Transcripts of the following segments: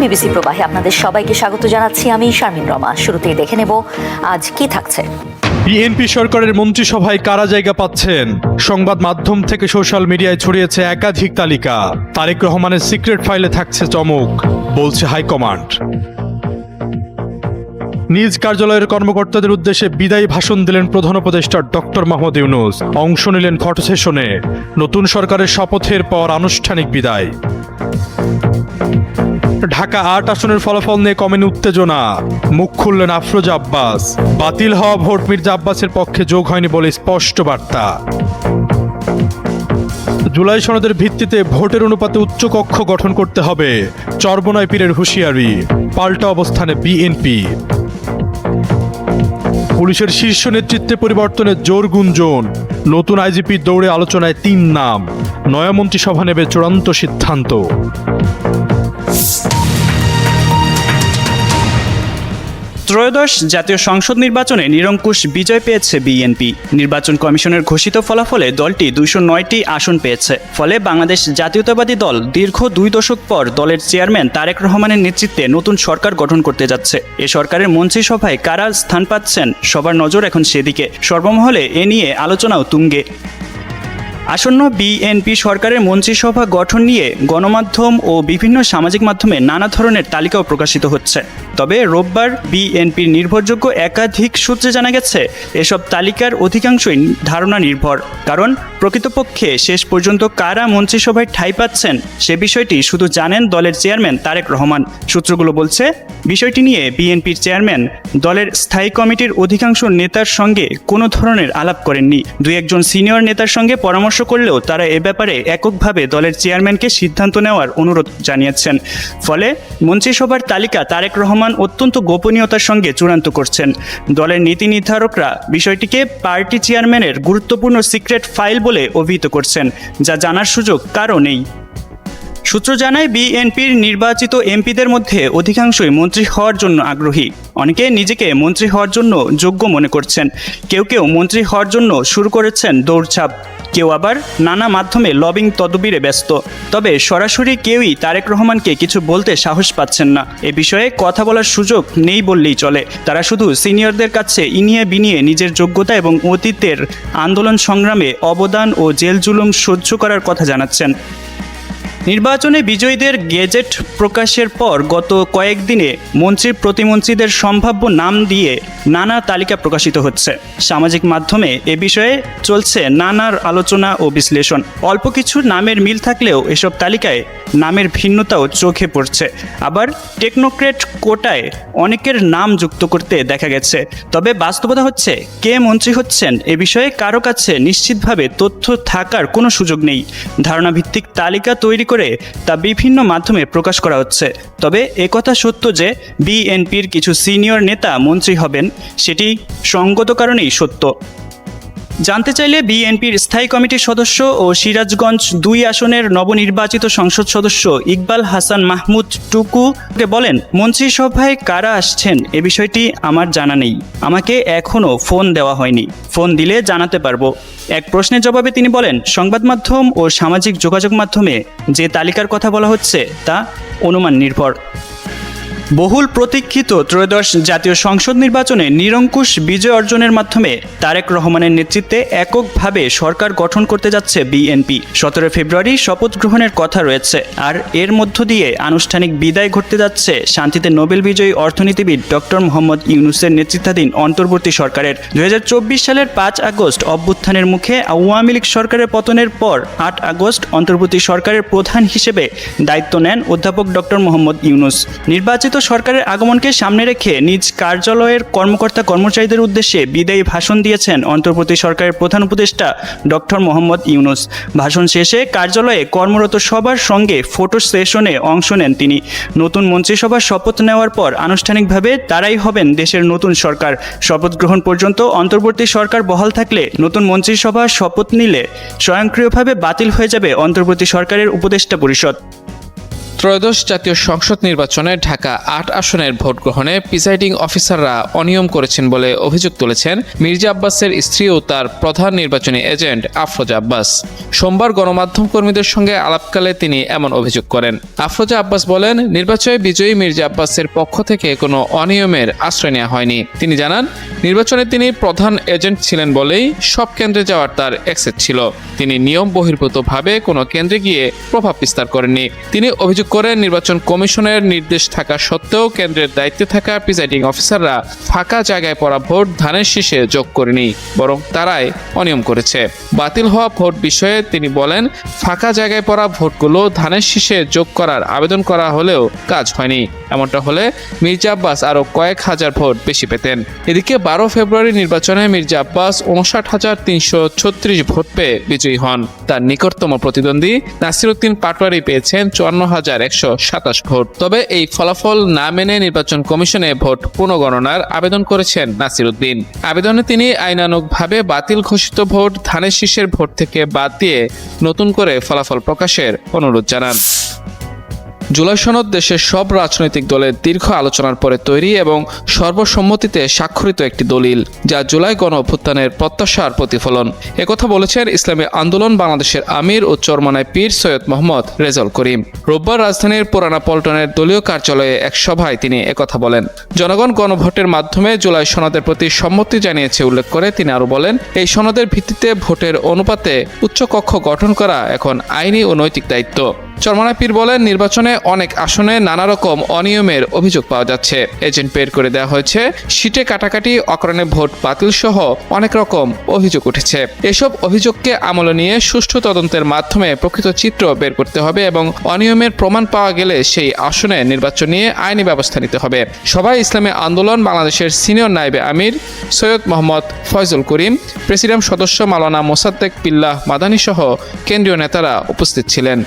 BBC প্রবাহে আপনাদের সবাইকে স্বাগত জানাচ্ছি। আমি শারমিন রমা। শুরুতেই দেখে নেব আজ কি থাকছে। বিএনপি সরকারের মন্ত্রিসভায় কারা জায়গা পাচ্ছেন? সংবাদ মাধ্যম থেকে সোশ্যাল মিডিয়ায় ছড়িয়েছে একাধিক তালিকা। তারেক রহমানের সিক্রেট ফাইলে থাকছে চমক, বলছে হাইকমান্ড। নিজ কার্যালয়ের কর্মকর্তাদের উদ্দেশ্যে বিদায়ী ভাষণ দিলেন প্রধান উপদেষ্টা ডক্টর মোহাম্মদ ইউনূস। অংশ নিলেন ফটো সেশনে। নতুন সরকারের শপথের পর আনুষ্ঠানিক বিদায়। ঢাকা ৮ আসনের ফলাফল নিয়ে কমেনি উত্তেজনা। মুখ খুললেন আফরোজা আব্বাস। বাতিল হওয়া ভোট মির্জা আব্বাসের পক্ষে যোগ হয়নি বলে স্পষ্ট বার্তা। জুলাই সনদের ভিত্তিতে ভোটের অনুপাতে উচ্চকক্ষ গঠন করতে হবে, চরমোনাই পীরের হুঁশিয়ারি। পাল্টা অবস্থানে বিএনপি। পুলিশের শীর্ষ নেতৃত্বে পরিবর্তনের জোর গুঞ্জন। নতুন আইজিপি দৌড়ে আলোচনায় ৩ নাম। নয়া মন্ত্রিসভা নেবে চূড়ান্ত সিদ্ধান্ত। ত্রয়োদশ জাতীয় সংসদ নির্বাচনে নিরঙ্কুশ বিজয় পেয়েছে বিএনপি। নির্বাচন কমিশনের ঘোষিত ফলাফলে দলটি ২০৯টি আসন পেয়েছে। ফলে বাংলাদেশ জাতীয়তাবাদী দল দীর্ঘ ২ দশক পর দলের চেয়ারম্যান তারেক রহমানের নেতৃত্বে নতুন সরকার গঠন করতে যাচ্ছে। এ সরকারের মন্ত্রিসভায় কারা স্থান পাচ্ছেন, সবার নজর এখন সেদিকে। সর্বমহলে এ নিয়ে আলোচনাও তুঙ্গে। আসন্ন বিএনপি সরকারের মন্ত্রিসভা গঠন নিয়ে গণমাধ্যম ও বিভিন্ন সামাজিক মাধ্যমে নানা ধরনের তালিকাও প্রকাশিত হচ্ছে। তবে রোববার বিএনপির নির্ভরযোগ্য একাধিক সূত্রে জানা গেছে, এসব তালিকার অধিকাংশই ধারণা নির্ভর। কারণ প্রকৃতপক্ষে শেষ পর্যন্ত কারা মন্ত্রিসভায় ঠাঁই পাচ্ছেন সে বিষয়টি শুধু জানেন দলের চেয়ারম্যান তারেক রহমান। সূত্রগুলো বলছে, বিষয়টি নিয়ে বিএনপির চেয়ারম্যান দলের স্থায়ী কমিটির অধিকাংশ নেতার সঙ্গে কোনো ধরনের আলাপ করেননি। ২-১ সিনিয়র নেতার সঙ্গে পরামর্শ করলেও তারা এ ব্যাপারে এককভাবে দলের চেয়ারম্যানকে সিদ্ধান্ত নেওয়ার অনুরোধ জানিয়েছেন। ফলে মন্ত্রিসভার তালিকা তারেক রহমান অত্যন্ত গোপনীয়তার সঙ্গে চূড়ান্ত করছেন। দলের নীতি নির্ধারকরা বিষয়টিকে পার্টি চেয়ারম্যানের গুরুত্বপূর্ণ সিক্রেট ফাইল বলে অভিহিত করছেন, যা জানার সুযোগ কারও নেই। সূত্র জানায়, বিএনপির নির্বাচিত এমপিদের মধ্যে অধিকাংশই মন্ত্রী হওয়ার জন্য আগ্রহী। অনেকে নিজেকে মন্ত্রী হওয়ার জন্য যোগ্য মনে করছেন। কেউ কেউ মন্ত্রী হওয়ার জন্য শুরু করেছেন দৌড়ঝাঁপ। কেউ আবার নানা মাধ্যমে লবিং তদবিরে ব্যস্ত। তবে সরাসরি কেউই তারেক রহমানকে কিছু বলতে সাহস পাচ্ছেন না। এ বিষয়ে কথা বলার সুযোগ নেই বললেই চলে। তারা শুধু সিনিয়রদের কাছে ইনিয়ে বিনিয়ে নিজের যোগ্যতা এবং অতীতের আন্দোলন সংগ্রামে অবদান ও জেল জুলুম সহ্য করার কথা জানাচ্ছেন। নির্বাচনে বিজয়ীদের গেজেট প্রকাশের পর গত কয়েকদিনে মন্ত্রী প্রতিমন্ত্রীদের সম্ভাব্য নাম দিয়ে নানা তালিকা প্রকাশিত হচ্ছে। সামাজিক মাধ্যমে এ বিষয়ে চলছে নানার আলোচনা ও বিশ্লেষণ। অল্প কিছু নামের মিল থাকলেও এসব তালিকায় নামের ভিন্নতাও চোখে পড়ছে। আবার টেকনোক্রেট কোটায় অনেকের নাম যুক্ত করতে দেখা গেছে। তবে বাস্তবতা হচ্ছে, কে মন্ত্রী হচ্ছেন এ বিষয়ে কারো কাছে নিশ্চিতভাবে তথ্য থাকার কোনো সুযোগ নেই। ধারণাভিত্তিক তালিকা তৈরি করে তা বিভিন্ন মাধ্যমে প্রকাশ করা হচ্ছে। তবে একথা সত্য যে বিএনপির কিছু সিনিয়র নেতা মন্ত্রী হবেন, সেটি সঙ্গত কারণেই সত্য। জানতে চাইলে বিএনপির স্থায়ী কমিটির সদস্য ও সিরাজগঞ্জ ২ আসনের নবনির্বাচিত সংসদ সদস্য ইকবাল হাসান মাহমুদ টুকুকে বলেন, মন্ত্রিসভায় কারা আসছেন এ বিষয়টি আমার জানা নেই। আমাকে এখনও ফোন দেওয়া হয়নি। ফোন দিলে জানাতে পারবো। এক প্রশ্নের জবাবে তিনি বলেন, সংবাদ মাধ্যম ও সামাজিক যোগাযোগ মাধ্যমে যে তালিকার কথা বলা হচ্ছে তা অনুমান নির্ভর। বহুল প্রতীক্ষিত ত্রয়োদশ জাতীয় সংসদ নির্বাচনে নিরঙ্কুশ বিজয় অর্জনের মাধ্যমে তারেক রহমানের নেতৃত্বে এককভাবে সরকার গঠন করতে যাচ্ছে বিএনপি। ১৭ ফেব্রুয়ারি শপথ গ্রহণের কথা রয়েছে। আর এর মধ্য দিয়ে আনুষ্ঠানিক বিদায় ঘটতে যাচ্ছে শান্তিতে নোবেল বিজয়ী অর্থনীতিবিদ ডক্টর মোহাম্মদ ইউনূসের নেতৃত্বাধীন অন্তর্বর্তী সরকারের। ২০২৪ সালের ৫ আগস্ট অভ্যুত্থানের মুখে আওয়ামী লীগ সরকারের পতনের পর ৮ আগস্ট অন্তর্বর্তী সরকারের প্রধান হিসেবে দায়িত্ব নেন অধ্যাপক ডক্টর মোহাম্মদ ইউনূস। নির্বাচিত সরকারের আগমনকে সামনে রেখে নিজ কার্যালয়ের কর্মকর্তা কর্মচারীদের উদ্দেশ্যে বিদায়ী ভাষণ দিয়েছেন অন্তর্বর্তী সরকারের প্রধান উপদেষ্টা ডক্টর মোহাম্মদ ইউনূস। ভাষণ শেষে কার্যালয়ে কর্মরত সবার সঙ্গে ফটো সেশনে অংশ নেন তিনি। নতুন মন্ত্রিসভার শপথ নেওয়ার পর আনুষ্ঠানিকভাবে তারাই হবেন দেশের নতুন সরকার। শপথ গ্রহণ পর্যন্ত অন্তর্বর্তী সরকার বহাল থাকলে নতুন মন্ত্রিসভা শপথ নিলে স্বয়ংক্রিয়ভাবে বাতিল হয়ে যাবে অন্তর্বর্তী সরকারের উপদেষ্টা পরিষদ। ত্রয়োদশ জাতীয় সংসদ নির্বাচনে ঢাকা ৮ আসনের ভোট গ্রহণে প্রিসাইডিং অফিসাররা অনিয়ম করেছেন বলে অভিযোগ তুলেছেন মির্জা আব্বাসের স্ত্রী ও তার প্রধান নির্বাচনী এজেন্ট আফরোজা আব্বাস। সোমবার গণমাধ্যম কর্মীদের সঙ্গে আলাপকালে তিনি এমন অভিযোগ করেন। আফরোজা আব্বাস বলেন, নির্বাচনে বিজয়ী মির্জা আব্বাসের পক্ষ থেকে কোনো অনিয়মের আশ্রয় নেওয়া হয়নি। তিনি জানান, নির্বাচনে তিনি প্রধান এজেন্ট ছিলেন বলেই সব কেন্দ্রে যাওয়ার তার অ্যাক্সেস ছিল। তিনি নিয়ম বহির্ভূতভাবে কোনো কেন্দ্রে গিয়ে প্রভাব বিস্তার করেননি। তিনি অভিযোগ করেন, নির্বাচন কমিশনের নির্দেশ থাকা সত্ত্বেও কেন্দ্রের দায়িত্বে থাকা প্রিসাইডিং অফিসাররা ফাঁকা জায়গায় পড়া ভোট ধানের শীষে যোগ করেনি, বরং তারাই অনিয়ম করেছে। বাতিল হওয়া ভোট বিষয়ে তিনি বলেন, ফাঁকা জায়গায় পড়া ভোটগুলো ধানের শীষে যোগ করার আবেদন করা হলেও কাজ হয়নি। এমনটা হলে মির্জা আব্বাস আরও কয়েক হাজার ভোট বেশি পেতেন। এদিকে ১২ ফেব্রুয়ারি নির্বাচনে মির্জা আব্বাস ৫৯,৩৩৬ ভোট পেয়ে বিজয়ী হন। তার নিকটতম প্রতিদ্বন্দ্বী নাসিরউদ্দিন পাটোয়ারি পেয়েছেন ৫৪,১২৭ ভোট। তবে এই ফলাফল না মেনে নির্বাচন কমিশনে ভোট পুনঃগণনার আবেদন করেছেন নাসিরউদ্দিন। আবেদনে তিনি আইনানুগভাবে বাতিল ঘোষিত ভোট ধানের শীষের ভোট থেকে বাদ দিয়ে নতুন করে ফলাফল প্রকাশের অনুরোধ জানান। জুলাই সনদ দেশের সব রাজনৈতিক দলের দীর্ঘ আলোচনার পরে তৈরি এবং সর্বসম্মতিতে স্বাক্ষরিত একটি দলিল, যা জুলাই গণ অভ্যুত্থানের প্রত্যাশার প্রতিফলন। একথা বলেছেন ইসলামী আন্দোলন বাংলাদেশের আমির ও চরমনায় পীর সৈয়দ মোহাম্মদ রেজাউল করিম। রোববার রাজধানীর পুরানা পল্টনের দলীয় কার্যালয়ে এক সভায় তিনি একথা বলেন। জনগণ গণভোটের মাধ্যমে জুলাই সনদের প্রতি সম্মতি জানিয়েছে উল্লেখ করে তিনি আরও বলেন, এই সনদের ভিত্তিতে ভোটের অনুপাতে উচ্চকক্ষ গঠন করা এখন আইনি ও নৈতিক দায়িত্ব। চরমনায় পীর বলেন, নির্বাচনে অনেক আসনে নানা রকম অনিয়মের অভিযোগ পাওয়া যাচ্ছে। এজেন্ট বের করে দেওয়া হয়েছে, সিটে কাটাকাটি, অকারণে ভোট বাতিল সহ অনেক রকম অভিযোগ উঠেছে। এসব অভিযোগকে আমলে নিয়ে সুষ্ঠু তদন্তের মাধ্যমে প্রকৃত চিত্র বের করতে হবে এবং অনিয়মের প্রমাণ পাওয়া গেলে সেই আসনে নির্বাচন নিয়ে আইনি ব্যবস্থা নিতে হবে। সভায় ইসলামী আন্দোলন বাংলাদেশের সিনিয়র নায়েবে আমির সৈয়দ মোহাম্মদ ফয়জুল করিম, প্রেসিডিয়াম সদস্য মাওলানা মোসাদ্দেক বিল্লাহ মাদানী সহ কেন্দ্রীয় নেতারা উপস্থিত ছিলেন।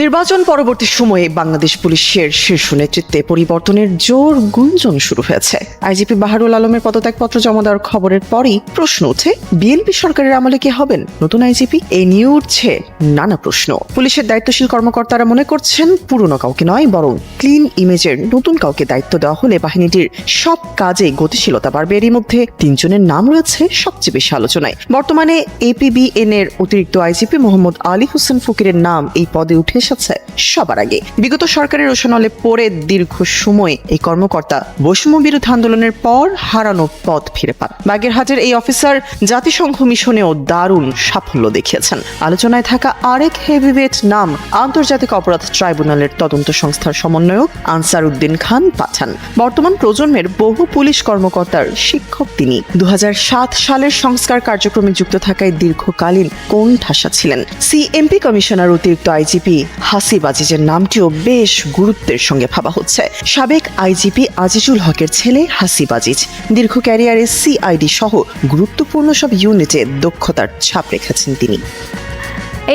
নির্বাচন পরবর্তী সময়ে বাংলাদেশ পুলিশের শীর্ষ নেতৃত্বে পরিবর্তনের জোর গুঞ্জন শুরু হয়েছে। আইজিপি বাহারুল আলমের পদত্যাগপত্র জমা দেওয়ার খবরের পরই প্রশ্ন ওঠে, বিএনপি সরকারের আমলে কে হবেন নতুন আইজিপি? এই নিয়ে উঠছে নানা প্রশ্ন। পুলিশের দায়িত্বশীল কর্মকর্তারা মনে করছেন, পুরনো কাউকে নয়, বরং ক্লিন ইমেজের নতুন কাউকে দায়িত্ব দেওয়া হলে বাহিনীটির সব কাজে গতিশীলতা বাড়বে। এরই মধ্যে ৩ জনের নাম রয়েছে সবচেয়ে বেশি আলোচনায়। বর্তমানে এপিবিএন এর অতিরিক্ত আইজিপি মোহাম্মদ আলী হোসেন ফকিরের নাম এই পদে উঠে এসেছে সবার আগে। বিগত সরকারের রোশনালে পড়ে দীর্ঘ সময় এই কর্মকর্তা বৈষম্য বিরোধী আন্দোলনের পর হারানো পদ ফিরে পান। বাগেরহাটের এই অফিসার জাতিসংঘ মিশনেও দারুণ সাফল্য দেখিয়েছেন। আলোচনায় থাকা আরেক হেভিওয়েট নাম আন্তর্জাতিক অপরাধ ট্রাইব্যুনালের তদন্ত সংস্থার সমন্বয়ক আনসার উদ্দিন খান পাঠান। বর্তমান প্রজন্মের বহু পুলিশ কর্মকর্তার শিক্ষক তিনি। ২০০৭ সালের সংস্কার কার্যক্রমে যুক্ত থাকায় দীর্ঘকালীন কোণঠাসা ছিলেন। সিএমপি কমিশনার অতিরিক্ত আইজিপি হাসিব আজিজের নামটিও বেশ গুরুত্বের সঙ্গে ভাবা হচ্ছে। সাবেক আইজিপি আজিজুল হকের ছেলে হাসিব আজিজ দীর্ঘ ক্যারিয়ারে সিআইডি সহ গুরুত্বপূর্ণ সব ইউনিটে দক্ষতার ছাপ রেখেছেন তিনি।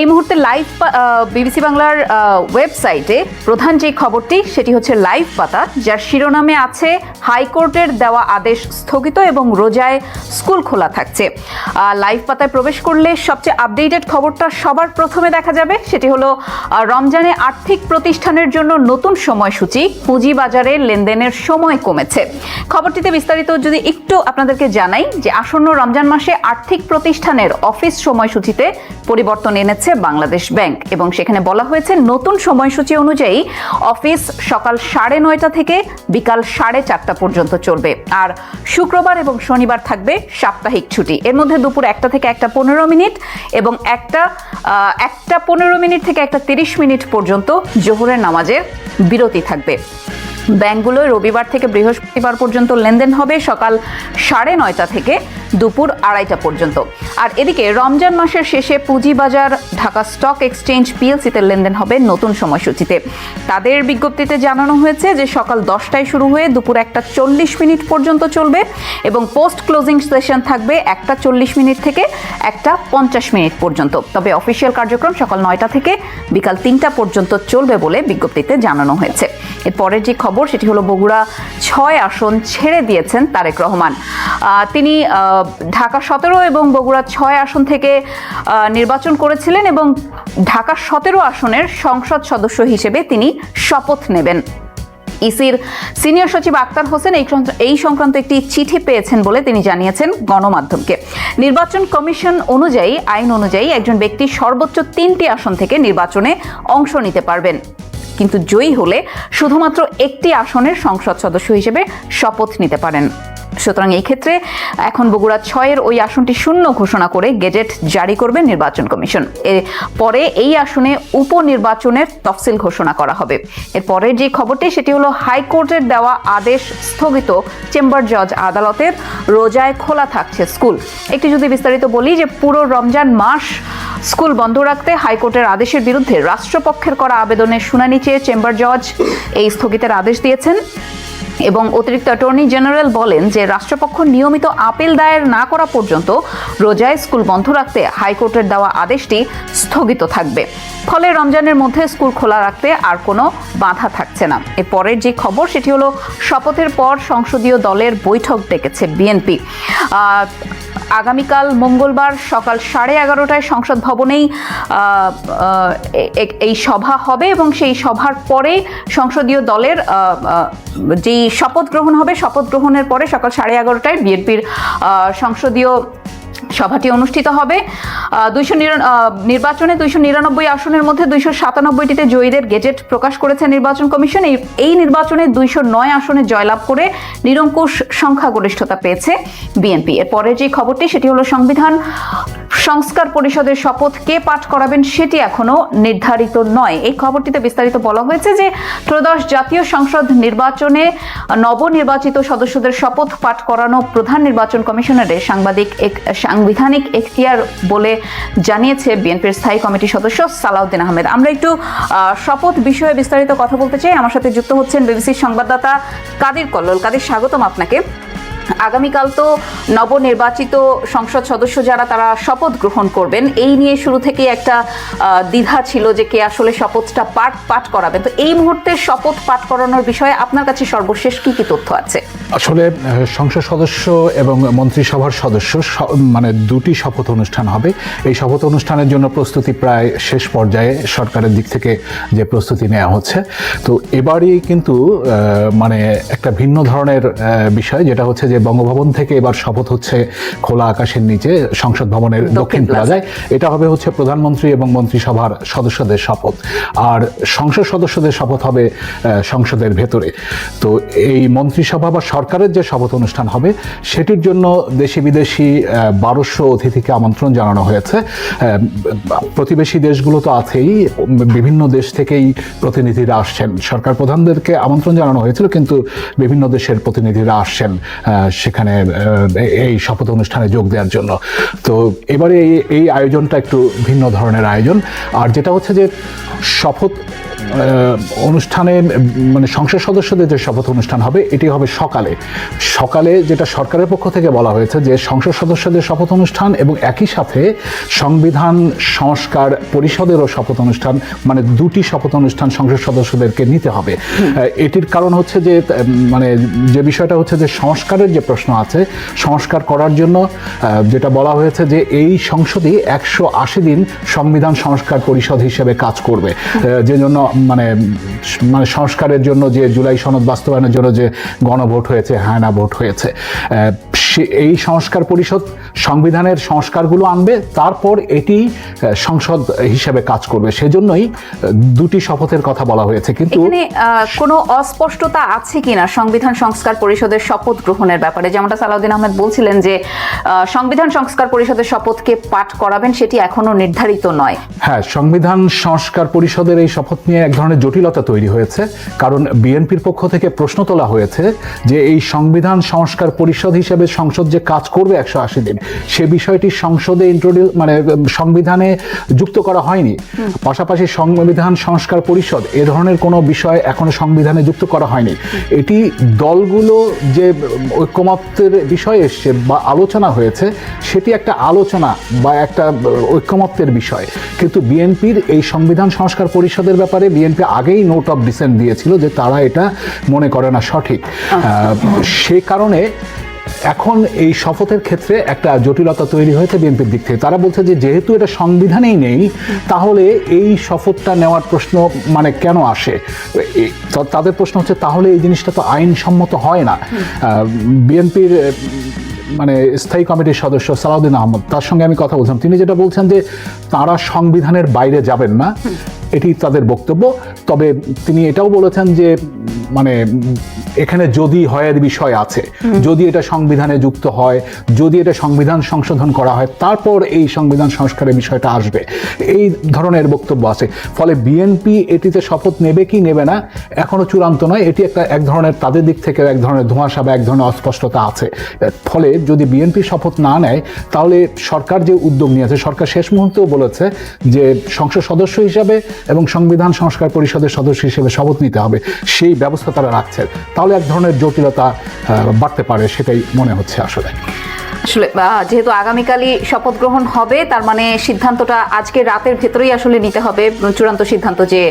এই মুহূর্তে লাইভ বিবিসি বাংলার ওয়েবসাইটে প্রধান যে খবরটি সেটি হচ্ছে লাইভ পাতা, যার শিরোনামে আছে হাইকোর্টের দেওয়া আদেশ স্থগিত এবং রোজায় স্কুল খোলা থাকছে। লাইভ পাতায় প্রবেশ করলে সবচেয়ে আপডেটেড খবরটা সবার প্রথমে দেখা যাবে। সেটি হলো রমজানে আর্থিক প্রতিষ্ঠানের জন্য নতুন সময়সূচি, পুঁজিবাজারে লেনদেনের সময় কমেছে। খবরটিতে বিস্তারিত যদি একটু আপনাদেরকে জানাই যে আসন্ন রমজান মাসে আর্থিক প্রতিষ্ঠানের অফিস সময়সূচিতে পরিবর্তন এনেছে বাংলাদেশ ব্যাংক এবং সেখানে বলা হয়েছে নতুন সময়সূচি অনুযায়ী অফিস সকাল 9:30 থেকে বিকাল 4:30 পর্যন্ত চলবে। আর শুক্রবার এবং শনিবার থাকবে সাপ্তাহিক ছুটি। এর মধ্যে দুপুর 1টা থেকে 1:15 মিনিট এবং 1:15 মিনিট থেকে 1:30 মিনিট পর্যন্ত জোহরের নামাজের বিরতি থাকবে। ব্যাংকগুলোয় রবিবার থেকে বৃহস্পতিবার পর্যন্ত লেনদেন হবে সকাল 9:30 থেকে দুপুর 2:30 পর্যন্ত। আর এদিকে রমজান মাসের শেষে পুঁজিবাজার ঢাকা স্টক এক্সচেঞ্জ পিএলসিতে লেনদেন হবে নতুন সময়সূচিতে। তাদের বিজ্ঞপ্তিতে জানানো হয়েছে যে সকাল 10টায় শুরু হয়ে দুপুর 1:40 মিনিট পর্যন্ত চলবে এবং পোস্ট ক্লোজিং সেশন থাকবে 1:40 মিনিট থেকে 1:50 মিনিট পর্যন্ত। তবে অফিসিয়াল কার্যক্রম সকাল 9টা থেকে বিকাল 3টা পর্যন্ত চলবে বলে বিজ্ঞপ্তিতে জানানো হয়েছে। এর পরের যে খবর সেটি হলো বগুড়া 6 আসন ছেড়ে দিয়েছেন তারেক রহমান। তিনি ঢাকা 17 এবং বগুড়া 6 আসন থেকে নির্বাচন করেছিলেন এবং ঢাকা 17 আসনের সংসদ সদস্য হিসেবে তিনি শপথ নেবেন। ইসির সিনিয়র সচিব আক্তার হোসেন এই সংক্রান্ত একটি চিঠি পেয়েছেন বলে তিনি জানিয়েছেন গণমাধ্যমকে। নির্বাচন কমিশন অনুযায়ী, আইন অনুযায়ী একজন ব্যক্তি সর্বোচ্চ 3টি আসন থেকে নির্বাচনে অংশ নিতে পারবেন, কিন্তু জয়ী হলে শুধুমাত্র একটি আসনের সংসদ সদস্য হিসেবে শপথ নিতে পারেন। সুতরাং এই ক্ষেত্রে এখন বগুড়া 6-এর ওই আসনটি শূন্য ঘোষণা করে গেজেট জারি করবে নির্বাচন কমিশন। পরে এই আসনে উপনির্বাচনের তফসিল ঘোষণা করা হবে। এর পরের যে খবরটি সেটি হলো হাইকোর্টের দেওয়া আদেশ স্থগিত, চেম্বার জজ আদালতের রোজায় খোলা থাকছে স্কুল। একটি যদি বিস্তারিত বলি যে পুরো রমজান মাস স্কুল বন্ধ রাখতে হাইকোর্টের আদেশের বিরুদ্ধে রাষ্ট্রপক্ষের করা আবেদনের শুনানি চেয়ে চেম্বার জজ এই স্থগিতের আদেশ দিয়েছেন এবং অতিরিক্ত অ্যাটর্নি জেনারেল বলেন যে রাষ্ট্রপক্ষ নিয়মিত আপিল দায়ের না করা পর্যন্ত রোজায় স্কুল বন্ধ রাখতে হাইকোর্টের দেওয়া আদেশটি স্থগিত থাকবে। ফলে রমজানের মধ্যে স্কুল খোলা রাখতে আর কোনো বাধা থাকছে না। এর পরের যে খবর সেটি হলো শপথের পর সংসদীয় দলের বৈঠক ডেকেছে বিএনপি। আগামীকাল মঙ্গলবার সকাল 11:30টায় সংসদ ভবনেই এই সভা হবে এবং সেই সভার পরে সংসদীয় দলের যেই শপথ গ্রহণ হবে, শপথ গ্রহণের পরে সকাল 11:30টায় বিএনপির সংসদীয় সভাটি অনুষ্ঠিত হবে। নির্বাচনে 299 আসনের মধ্যে 297টিতে জয়ীদের গেজেট প্রকাশ করেছে নির্বাচন কমিশন। এই নির্বাচনে 209 আসনে জয়লাভ করে নিরঙ্কুশ সংখ্যাগরিষ্ঠতা পেয়েছে বিএনপি। এর পরের যে খবরটি সেটি হলো সংবিধান সংস্কার পরিষদের শপথ কে পাঠ করাবেন সেটি এখনো নির্ধারিত নয়। এই খবরটিতে বিস্তারিত বলা হয়েছে যে ত্রয়োদশ জাতীয় সংসদ নির্বাচনে নবনির্বাচিত সদস্যদের শপথ পাঠ করানো প্রধান নির্বাচন কমিশনারের সাংবিধানিক এখতিয়ার বলে জানিয়েছে বিএনপির স্থায়ী কমিটির সদস্য সালাউদ্দিন আহমেদ। আমরা একটু শপথ বিষয়ে বিস্তারিত কথা বলতে চাই। আমার সাথে যুক্ত হচ্ছেন বিবিসির সংবাদদাতা কাদির কল্লোল। কাদির, স্বাগতম আপনাকে। আগামীকাল তো নবনির্বাচিত সংসদ সদস্য যারা তারা শপথ গ্রহণ করবেন, এই নিয়ে শুরু থেকে একটা দ্বিধা ছিল যে কে আসলে শপথটা পাঠ করাবেন। তো এই মুহূর্তে শপথ পাঠ করানোর বিষয়ে আপনার কাছে সর্বশেষ কি কি তথ্য আছে? আসলে সংসদ সদস্য এবং মন্ত্রিসভার সদস্য মানে দুটি শপথ অনুষ্ঠান হবে। এই শপথ অনুষ্ঠানের জন্য প্রস্তুতি প্রায় শেষ পর্যায়ে সরকারের দিক থেকে যে প্রস্তুতি নেওয়া হচ্ছে। তো এবারই কিন্তু মানে একটা ভিন্ন ধরনের বিষয়, যেটা হচ্ছে যে বঙ্গভবন থেকে এবার শপথ হচ্ছে খোলা আকাশের নিচে সংসদ ভবনের দক্ষিণ প্লাজায়। এটা হবে হচ্ছে প্রধানমন্ত্রী এবং মন্ত্রিসভার সদস্যদের শপথ, আর সংসদ সদস্যদের শপথ হবে সংসদের ভেতরে। তো এই মন্ত্রিসভা বা সরকারের যে শপথ অনুষ্ঠান হবে সেটির জন্য দেশি বিদেশি 1200 অতিথিকে আমন্ত্রণ জানানো হয়েছে। প্রতিবেশী দেশগুলো তো আছেই, বিভিন্ন দেশ থেকেই প্রতিনিধিরা আসছেন। সরকার প্রধানদেরকে আমন্ত্রণ জানানো হয়েছিল, কিন্তু বিভিন্ন দেশের প্রতিনিধিরা আসছেন সেখানে এই শপথ অনুষ্ঠানে যোগ দেওয়ার জন্য। তো এবারে এই আয়োজনটা একটু ভিন্ন ধরনের আয়োজন। আর যেটা হচ্ছে যে শপথ অনুষ্ঠানে মানে সংসদ সদস্যদের যে শপথ অনুষ্ঠান হবে এটি হবে সকালে, যেটা সরকারের পক্ষ থেকে বলা হয়েছে যে সংসদ সদস্যদের শপথ অনুষ্ঠান এবং একই সাথে সংবিধান সংস্কার পরিষদেরও শপথ অনুষ্ঠান, মানে দুটি শপথ অনুষ্ঠান সংসদ সদস্যদেরকে নিতে হবে। এটির কারণ হচ্ছে যে মানে যে বিষয়টা হচ্ছে যে সংস্কারের যে প্রশ্ন আছে, সংস্কার করার জন্য যেটা বলা হয়েছে যে এই সংসদই 180 দিন সংবিধান সংস্কার পরিষদ হিসেবে কাজ করবে, যে জন্য মানে সংস্কারের জন্য যে জুলাই সনদ বাস্তবায়নের জন্য যে গণভোট হয়েছে, হায়না ভোট হয়েছে, এই সংস্কার পরিষদ সংবিধানের সংস্কারগুলো আনবে, তারপর এটি সংসদ হিসেবে কাজ করবে। সেজন্যই দুটি শপথের কথা বলা হয়েছে। কিন্তু এখানে কোনো অস্পষ্টতা আছে কিনা সংবিধান সংস্কার পরিষদের শপথ গ্রহণের ব্যাপারে? যেমনটা সালাউদ্দিন আহমেদ বলছিলেন যে সংবিধান সংস্কার পরিষদের শপথকে পাঠ করাবেন, সেটি এখনো নির্ধারিত নয়। হ্যাঁ, সংবিধান সংস্কার পরিষদের এই শপথ নিয়ে এক ধরনের জটিলতা তৈরি হয়েছে, কারণ বিএনপির পক্ষ থেকে প্রশ্ন তোলা হয়েছে যে এই সংবিধান সংস্কার পরিষদ হিসেবে সংসদ যে কাজ করবে 180 দিন, সে বিষয়টি সংসদে সংবিধানে যুক্ত করা হয়নি। পাশাপাশি সংবিধান সংস্কার পরিষদ এ ধরনের কোনো বিষয় এখনো সংবিধানে যুক্ত করা হয়নি। এটি দলগুলো যে ঐক্যমত্যের বিষয় এসছে বা আলোচনা হয়েছে, সেটি একটা আলোচনা বা একটা ঐক্যমত্যের বিষয়। কিন্তু বিএনপির এই সংবিধান সংস্কার পরিষদের ব্যাপারে বিএনপি আগেই নোট অফ ডিসেন্ট দিয়েছিল যে তারা এটা মনে করে না সঠিক। সে কারণে এখন এই শপথের ক্ষেত্রে একটা জটিলতা তৈরি হয়েছে বিএনপির দিক থেকে। তারা বলছে যে যেহেতু এটা সংবিধানেই নেই, তাহলে এই শপথটা নেওয়ার প্রশ্ন কেন আসে। তাদের প্রশ্ন হচ্ছে তাহলে এই জিনিসটা তো আইনসম্মত হয় না। বিএনপির স্থায়ী কমিটির সদস্য সালাউদ্দিন আহমদ, তার সঙ্গে আমি কথা বলছিলাম, তিনি যেটা বলছেন যে তারা সংবিধানের বাইরে যাবেন না, এটি তাদের বক্তব্য। তবে তিনি এটাও বলেছেন যে এখানে যদি হয়ের বিষয় আছে, যদি এটা সংবিধানে যুক্ত হয়, যদি এটা সংবিধান সংশোধন করা হয়, তারপর এই সংবিধান সংস্কারের বিষয়টা আসবে, এই ধরনের বক্তব্য আছে। ফলে বিএনপি এটিতে শপথ নেবে কি নেবে না এখনো চূড়ান্ত নয়। এটি এক ধরনের তাদের দিক থেকে এক ধরনের ধোঁয়াশা বা এক ধরনের অস্পষ্টতা আছে। ফলে যদি বিএনপি শপথ না নেয়, তাহলে সরকার যে উদ্যোগ নিয়েছে, সরকার শেষ মুহূর্তেও বলেছে যে সংসদ সদস্য হিসাবে এবং সংবিধান সংস্কার পরিষদের সদস্য হিসেবে শপথ নিতে হবে, সেই ব্যবস্থা তারা রাখছে। তাহলে এক ধরনের জটিলতা বাড়তে পারে, সেটাই মনে হচ্ছে আসলে। যেহেতু আগামীকালই শপথ গ্রহণ হবে, তার মানে সিদ্ধান্তটা আজকে রাতের ভেতরেই আসলে নিতে হবে, চূড়ান্ত সিদ্ধান্ত যে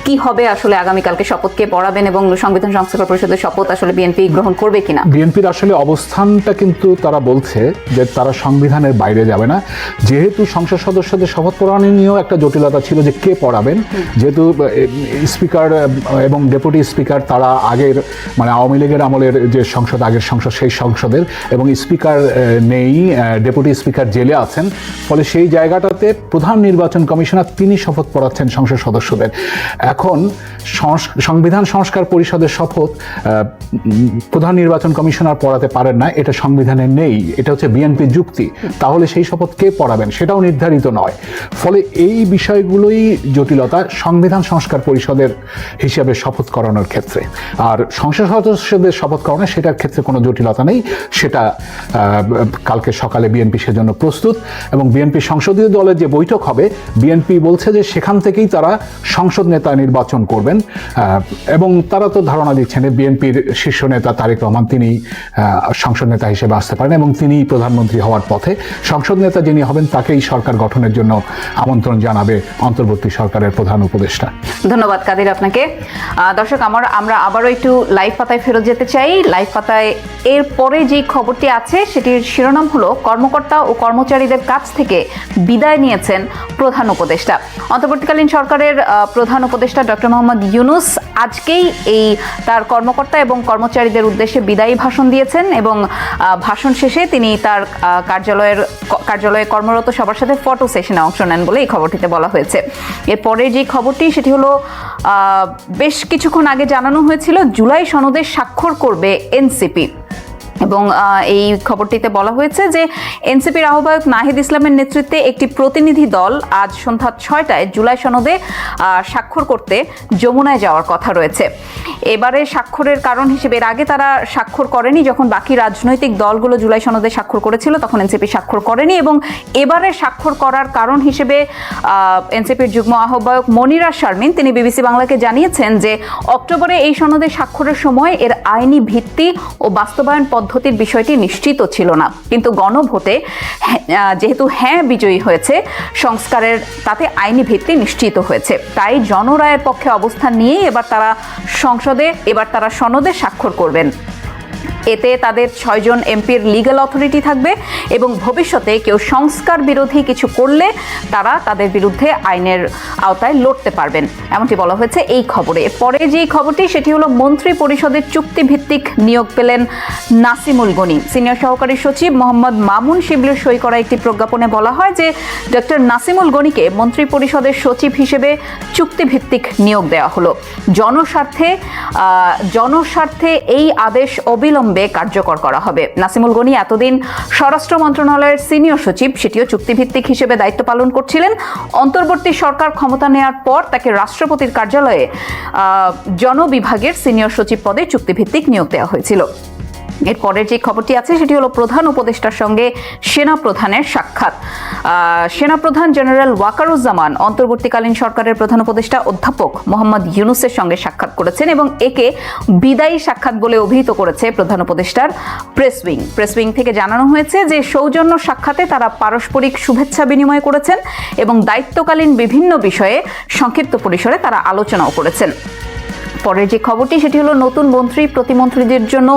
কি হবে আসলে আগামীকালকে শপথকে পড়াবেন এবং সংবিধান সংস্কার পরিষদের শপথ আসলে বিএনপি গ্রহণ করবে কিনা। বিএনপির আসলে অবস্থানটা কিন্তু তারা বলছে যে তারা সংবিধানের বাইরে যাবে না। যেহেতু সংসদ সদস্যদের শপথ পড়ানো নিয়েও একটা জটিলতা ছিল যে কে পড়াবেন, যেহেতু স্পিকার এবং ডেপুটি স্পিকার তারা আগের আওয়ামী লীগের আমলের যে সংসদ, আগের সংসদ, সেই সংসদের, এবং স্পিকার নেই, ডেপুটি স্পিকার জেলে আছেন। ফলে সেই জায়গাটাতে প্রধান নির্বাচন কমিশনার তিনি শপথ পড়াচ্ছেন সংসদ সদস্যদের। এখন সংবিধান সংস্কার পরিষদের শপথ প্রধান নির্বাচন কমিশনার পড়াতে পারেন না, এটা সংবিধানে নেই, এটা হচ্ছে বিএনপির যুক্তি। তাহলে সেই শপথ কে পড়াবেন সেটাও নির্ধারিত নয়। ফলে এই বিষয়গুলোই জটিলতা সংবিধান সংস্কার পরিষদের হিসাবে শপথ করানোর ক্ষেত্রে। আর সংসদ সদস্যদের শপথ করানো, সেটার ক্ষেত্রে কোনো জটিলতা নেই। সেটা কালকে সকালে বিএনপি সেজন্য প্রস্তুত, এবং বিএনপি সংসদীয় দলের যে বৈঠক হবে, বিএনপি বলছে যে সেখান থেকেই তারা সংসদ নেতা নির্বাচন করবেন। এবং তারা তো ধারণা দিচ্ছেন বিএনপির শীর্ষ নেতা তারেক রহমান তিনি সংসদ নেতা হিসেবে আসতে পারেন এবং তিনি প্রধানমন্ত্রী হওয়ার পথে। সংসদ নেতা যিনি হবেন তাকেই সরকার গঠনের জন্য আমন্ত্রণ জানাবে অন্তর্বর্তী সরকারের প্রধান উপদেষ্টা। ধন্যবাদ কাদির আপনাকে। দর্শক, আমরা আবারও একটু লাইভ পাতায় ফেরত যেতে চাই। লাইভ পাতায় এর পরে যে খবরটি আছে সেটির শিরোনাম হলো কর্মকর্তা ও কর্মচারীদের কাছ থেকে বিদায় নিয়েছেন প্রধান উপদেষ্টা। অন্তর্বর্তীকালীন সরকারের প্রধান উপদেষ্টা ডক্টর মোহাম্মদ ইউনূস আজকেই তার কর্মকর্তা এবং কর্মচারীদের উদ্দেশ্যে বিদায়ী ভাষণ দিয়েছেন, এবং ভাষণ শেষে তিনি তার কার্যালয়ে কর্মরত সবার সাথে ফটো সেশনে অংশ নেন বলে এই খবরটিতে বলা হয়েছে। এরপরে যে খবরটি সেটি হলো বেশ কিছুক্ষণ আগে জানানো হয়েছিল জুলাই সনদে স্বাক্ষর করবে এনসিপি, এবং এই খবরটিতে বলা হয়েছে যে এনসিপির আহ্বায়ক নাহিদ ইসলামের নেতৃত্বে একটি প্রতিনিধি দল আজ সন্ধ্যা 6টায় জুলাই সনদে স্বাক্ষর করতে যমুনায় যাওয়ার কথা রয়েছে। এবারে স্বাক্ষরের কারণ হিসেবে, এর আগে তারা স্বাক্ষর করেনি, যখন বাকি রাজনৈতিক দলগুলো জুলাই সনদে স্বাক্ষর করেছিল তখন এনসিপি স্বাক্ষর করেনি, এবং এবারে স্বাক্ষর করার কারণ হিসেবে এনসিপির যুগ্ম আহ্বায়ক মনিরা শারমিন তিনি বিবিসি বাংলাকে জানিয়েছেন যে অক্টোবরে এই সনদে স্বাক্ষরের সময় এর আইনি ভিত্তি ও বাস্তবায়ন পদ্ধতির বিষয়টি নিশ্চিত ছিল না, কিন্তু গণভোটে যেহেতু হ্যাঁ বিজয়ী হয়েছে, সংস্কারের তাতে আইনি ভিত্তি নিশ্চিত হয়েছে। তাই জনরায়ের পক্ষে অবস্থান নিয়েই এবার তারা সনদে স্বাক্ষর করবেন। এতে তাদের 6 জন এমপির লিগ্যাল অথরিটি থাকবে, এবং ভবিষ্যতে কেউ সংস্কার বিরোধী কিছু করলে তারা তাদের বিরুদ্ধে আইনের আওতায় লড়তে পারবেন, এমনটি বলা হয়েছে এই খবরে। পরে যে খবরটি সেটি হলো মন্ত্রী পরিষদের চুক্তিভিত্তিক নিয়োগ পেলেন নাসিমুল গনি। সিনিয়র সহকারী সচিব মোহাম্মদ মামুন শিবলির সই করা একটি প্রজ্ঞাপনে বলা হয় যে ডক্টর নাসিমুল গনিকে মন্ত্রী পরিষদের সচিব হিসেবে চুক্তিভিত্তিক নিয়োগ দেওয়া হলো। জনস্বার্থে এই আদেশ অবিলম্বে কার্যকর করা হবে। নাসিমুল গনি এতদিন স্বরাষ্ট্র মন্ত্রণালয়ের সিনিয়র সচিব, সেটিও চুক্তিভিত্তিক হিসেবে দায়িত্ব পালন করছিলেন। অন্তর্বর্তী সরকার ক্ষমতা নেওয়ার পর তাকে রাষ্ট্রপতির কার্যালয়ে জনবিভাগের সিনিয়র সচিব পদে চুক্তিভিত্তিক নিয়োগ দেওয়া হয়েছিল। এরপরের যে খবরটি আছে সেটি হলো প্রধান উপদেষ্টার সঙ্গে সেনা প্রধানের সাক্ষাৎ। সেনাপ্রধান জেনারেল ওয়াকারুজ্জামান অন্তর্বর্তীকালীন সরকারের প্রধান উপদেষ্টা অধ্যাপক মোহাম্মদ ইউনূসের সঙ্গে সাক্ষাৎ করেছেন এবং একে বিদায়ী সাক্ষাৎ বলে অভিহিত করেছে প্রধান উপদেষ্টার প্রেস উইং থেকে জানানো হয়েছে যে সৌজন্য সাক্ষাতে তারা পারস্পরিক শুভেচ্ছা বিনিময় করেছেন এবং দায়িত্বকালীন বিভিন্ন বিষয়ে সংক্ষিপ্ত পরিসরে তারা আলোচনাও করেছেন। পরের যে খবরটি সেটি হলো নতুন মন্ত্রী প্রতিমন্ত্রীদের জন্য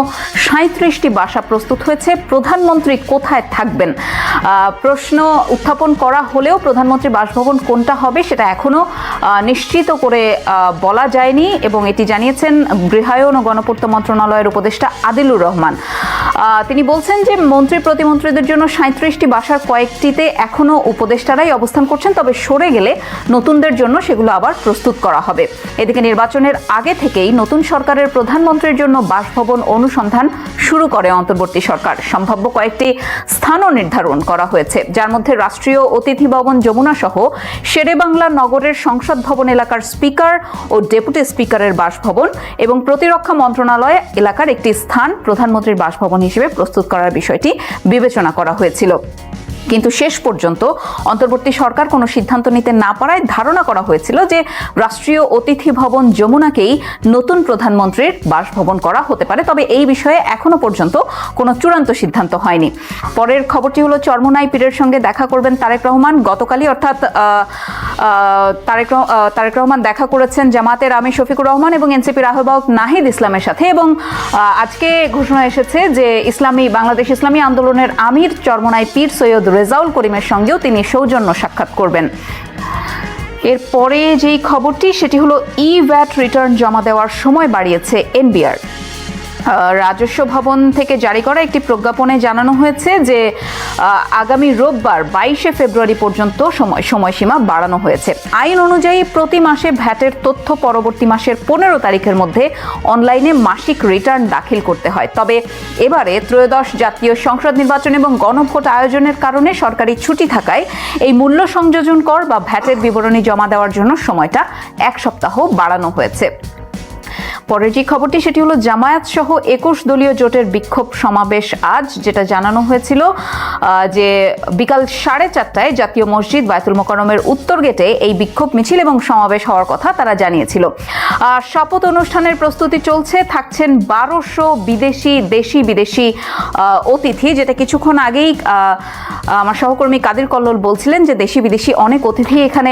37টি বাসা প্রস্তুত হয়েছে। প্রধানমন্ত্রী কোথায় থাকবেন প্রশ্ন উত্থাপন করা হলেও প্রধানমন্ত্রী বাসভবন কোনটা হবে সেটা এখনো নিশ্চিত করে বলা যায়নি এবং এটি জানিয়েছেন গৃহায়ন ও গণপূর্ত মন্ত্রণালয়ের উপদেষ্টা আদিলুর রহমান। তিনি বলছেন যে মন্ত্রী প্রতিমন্ত্রীদের জন্য 37টি বাসার কয়েকটিতে এখনো উপদেষ্টারাই অবস্থান করছেন, তবে সরে গেলে নতুনদের জন্য সেগুলো আবার প্রস্তুত করা হবে। এদিকে নির্বাচনের আগে থেকেই নতুন সরকারের প্রধানমন্ত্রীর জন্য বাসভবন অনুসন্ধান শুরু করে অন্তর্বর্তী সরকার। সম্ভাব্য কয়েকটি স্থানও নির্ধারণ করা হয়েছে, যার মধ্যে রাষ্ট্রীয় অতিথি ভবন যমুনা সহ শেরেবাংলা নগরের সংসদ ভবন এলাকার স্পিকার ও ডেপুটি স্পিকারের বাসভবন এবং প্রতিরক্ষা মন্ত্রণালয় এলাকার একটি স্থান প্রধানমন্ত্রীর বাসভবন হিসেবে প্রস্তুত করার বিষয়টি বিবেচনা করা হয়েছিল। কিন্তু শেষ পর্যন্ত অন্তর্বর্তী সরকার কোনো সিদ্ধান্ত নিতে না পারায় ধারণা করা হয়েছিল যে রাষ্ট্রীয় অতিথি ভবন যমুনাকেই নতুন প্রধানমন্ত্রীর বাসভবন করা হতে পারে, তবে এই বিষয়ে এখনো পর্যন্ত কোনো চূড়ান্ত সিদ্ধান্ত হয়নি। পরের খবরটি হলো চরমোনাই পীরের সঙ্গে দেখা করবেন তারেক রহমান। গতকালই অর্থাৎ তারেক রহমান দেখা করেছেন জামাতের আমির শফিকুর রহমান এবং এনসিপির আহ্বায়ক নাহিদ ইসলামের সাথে এবং আজকে ঘোষণা এসেছে যে বাংলাদেশ ইসলামী আন্দোলনের আমির চরমোনাই পীর সৈয়দ রেজাউল করিমের সঙ্গেও তিনি সৌজন্য সাক্ষাৎ করবেন। এরপরে যেই খবরটি সেটি হলো ই-ভ্যাট রিটার্ন জমা দেওয়ার সময় বাড়িয়েছে এনবিআর। রাজস্ব ভবন থেকে জারি করা একটি প্রজ্ঞাপনে জানানো হয়েছে যে আগামী রোববার 22শে ফেব্রুয়ারি পর্যন্ত সময়সীমা বাড়ানো হয়েছে। আইন অনুযায়ী প্রতি মাসে ভ্যাটের তথ্য পরবর্তী মাসের 15 তারিখের মধ্যে অনলাইনে মাসিক রিটার্ন দাখিল করতে হয়। তবে এবারে ত্রয়োদশ জাতীয় সংসদ নির্বাচন এবং গণভোট আয়োজনের কারণে সরকারি ছুটি থাকায় এই মূল্য সংযোজন কর বা ভ্যাটের বিবরণী জমা দেওয়ার জন্য সময়টা 1 সপ্তাহ বাড়ানো হয়েছে। পরের যে খবরটি সেটি হলো জামায়াত সহ 21 দলীয় জোটের বিক্ষোভ সমাবেশ আজ, যেটা জানানো হয়েছিল যে বিকাল 4:30টায় জাতীয় মসজিদ বায়তুল মোকাররমের উত্তর গেটে এই বিক্ষোভ মিছিল এবং সমাবেশ হওয়ার কথা তারা জানিয়েছিল। শপথ অনুষ্ঠানের প্রস্তুতি চলছে, থাকছেন 1200 দেশি বিদেশি অতিথি, যেটা কিছুক্ষণ আগেই আমার সহকর্মী কাদির কল্লোল বলছিলেন যে দেশি বিদেশি অনেক অতিথি এখানে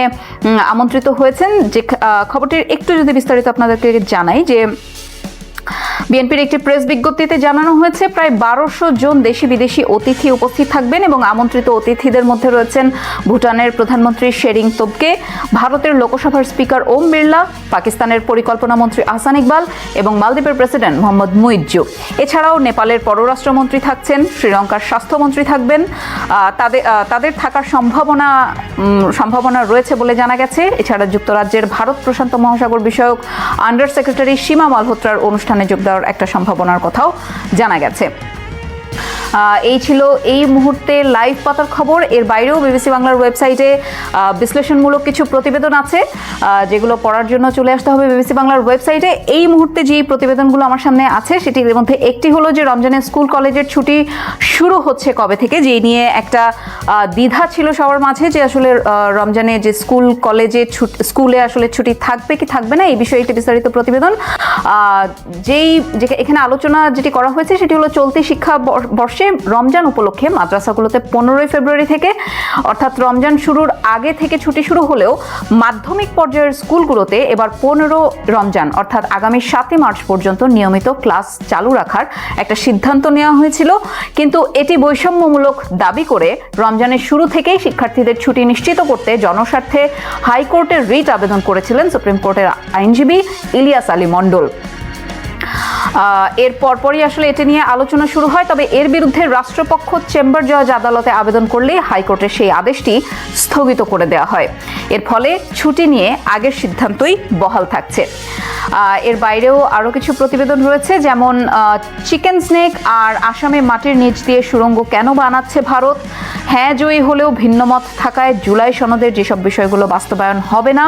আমন্ত্রিত হয়েছেন। যে খবরটির একটু যদি বিস্তারিত আপনাদেরকে জানাই যে বিএনপির একটি প্রেস বিজ্ঞপ্তিতে জানানো হয়েছে প্রায় 1200 জন দেশি বিদেশি অতিথি উপস্থিত থাকবেন এবং আমন্ত্রিত অতিথিদের মধ্যে রয়েছেন ভুটানের প্রধানমন্ত্রী শেরিং তোবগে, ভারতের লোকসভার স্পিকার ওম বিড়লা, পাকিস্তানের পরিকল্পনা মন্ত্রী আহসান ইকবাল এবং মালদ্বীপের প্রেসিডেন্ট মোহাম্মদ মুইজ্জু। এছাড়াও নেপালের পররাষ্ট্রমন্ত্রী থাকছেন, শ্রীলঙ্কার স্বাস্থ্যমন্ত্রী থাকবেন। তাদের থাকার সম্ভাবনা রয়েছে বলে জানা গেছে। এছাড়া যুক্তরাজ্যের ভারত প্রশান্ত মহাসাগর বিষয়ক আন্ডার সেক্রেটারি সীমা মালহোত্রার অনুষ্ঠানে যোগ দেওয়ার একটা সম্ভাবনার কথাও জানা গেছে। এই ছিল এই মুহূর্তে লাইভ পাতার খবর। এর বাইরেও বিবিসি বাংলার ওয়েবসাইটে বিশ্লেষণমূলক কিছু প্রতিবেদন আছে, যেগুলো পড়ার জন্য চলে আসতে হবে বিবিসি বাংলার ওয়েবসাইটে। এই মুহূর্তে যে প্রতিবেদনগুলো আমার সামনে আছে সেটির মধ্যে একটি হলো যে রমজানের স্কুল কলেজের ছুটি শুরু হচ্ছে কবে থেকে, যে নিয়ে একটা দ্বিধা ছিল সবার মাঝে যে আসলে রমজানে যে স্কুলে আসলে ছুটি থাকবে কি থাকবে না, এই বিষয়ে একটি বিস্তারিত প্রতিবেদন। এখানে আলোচনা যেটি করা হয়েছে সেটি হলো চলতি শিক্ষা বর্ষে রমজান উপলক্ষে মাদ্রাসাগুলোতে 15 ফেব্রুয়ারি থেকে অর্থাৎ রমজান শুরুর আগে থেকে ছুটি শুরু হলেও মাধ্যমিক পর্যায়ের স্কুলগুলোতে এবার 15 রমজান অর্থাৎ আগামী 7 মার্চ পর্যন্ত নিয়মিত ক্লাস চালু রাখার একটা সিদ্ধান্ত নেওয়া হয়েছিল। কিন্তু এটি বৈষম্যমূলক দাবি করে রমজানের শুরু থেকেই শিক্ষার্থীদের ছুটি নিশ্চিত করতে জনস্বার্থে হাইকোর্টের রিট আবেদন করেছিলেন সুপ্রিম কোর্টের আইনজীবী ইলিয়াস আলী মণ্ডল। এর পরপরই আসলে এটা নিয়ে আলোচনা শুরু হয়, তবে এর বিরুদ্ধে রাষ্ট্রপক্ষ চেম্বার জজ আদালতে আবেদন করলে হাইকোর্টের সেই আদেশটি স্থগিত করে দেওয়া হয়। এর ফলে ছুটি নিয়ে আগের সিদ্ধান্তই বহাল থাকছে। এর বাইরেও আরও কিছু প্রতিবেদন রয়েছে, যেমন চিকেন স্নেক আর আসামে মাটির নিচ দিয়ে সুড়ঙ্গ কেন বানাচ্ছে ভারত, হ্যাঁ জয়ী হলেও ভিন্নমত থাকায় জুলাই সনদের যেসব বিষয়গুলো বাস্তবায়ন হবে না।